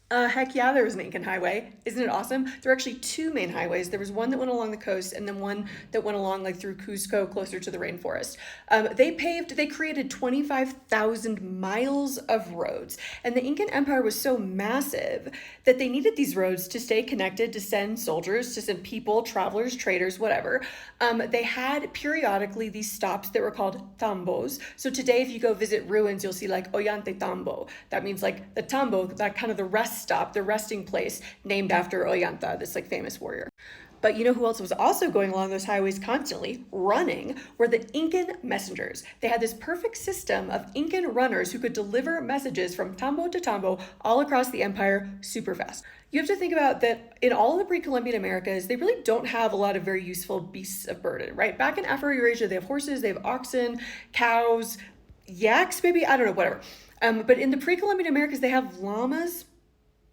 Heck yeah, there was an Incan highway. Isn't it awesome? There were actually two main highways. There was one that went along the coast and then one that went along like through Cusco closer to the rainforest. They created 25,000 miles of roads. And the Incan Empire was so massive that they needed these roads to stay connected, to send soldiers, to send people, travelers, traders, whatever. They had periodically these stops that were called tambos. So today, if you go visit ruins, you'll see like Ollante Tambo. That means like the tambo, that kind of the rest stop, the resting place named after Ollanta, this like famous warrior. But you know who else was also going along those highways constantly, running, were the Incan messengers. They had this perfect system of Incan runners who could deliver messages from tambo to tambo all across the empire super fast. You have to think about that in all of the pre-Columbian Americas, they really don't have a lot of very useful beasts of burden, right? Back in Afro-Eurasia, they have horses, they have oxen, cows, yaks, maybe, I don't know, whatever. But in the pre-Columbian Americas, they have llamas,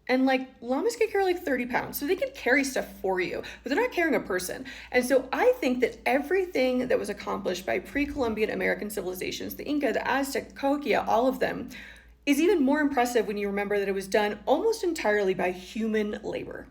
and like llamas can carry like 30 pounds, so they can carry stuff for you, but they're not carrying a person. And so I think that everything that was accomplished by pre Columbian American civilizations, the Inca, the Aztec, Cahokia, all of them, is even more impressive when you remember that it was done almost entirely by human labor.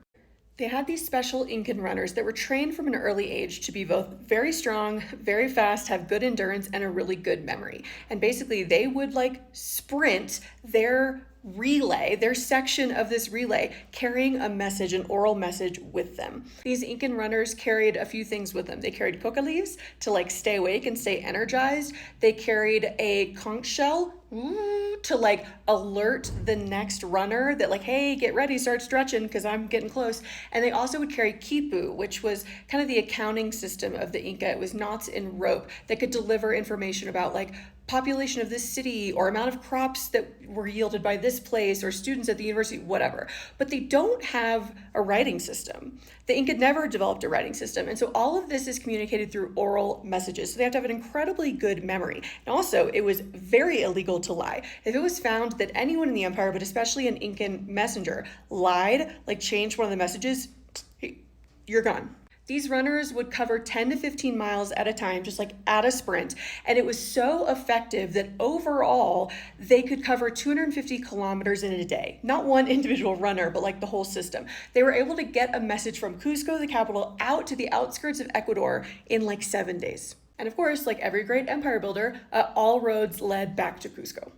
They had these special Incan runners that were trained from an early age to be both very strong, very fast, have good endurance, and a really good memory. And basically, they would like sprint their relay, their section of this relay, carrying a message, an oral message with them. These Incan runners carried a few things with them. They carried coca leaves to like stay awake and stay energized. They carried a conch shell to like alert the next runner that like, hey, get ready, start stretching because I'm getting close. And they also would carry quipu, which was kind of the accounting system of the Inca. It was knots in rope that could deliver information about like population of this city or amount of crops that were yielded by this place or students at the university, whatever. But they don't have a writing system. The Inca never developed a writing system. And so all of this is communicated through oral messages. So they have to have an incredibly good memory. And also, it was very illegal to lie. If it was found that anyone in the empire, but especially an Incan messenger, lied, like changed one of the messages, hey, you're gone. These runners would cover 10 to 15 miles at a time, just like at a sprint. And it was so effective that overall, they could cover 250 kilometers in a day. Not one individual runner, but like the whole system. They were able to get a message from Cusco, the capital, out to the outskirts of Ecuador in like 7 days. And of course, like every great empire builder, all roads led back to Cusco.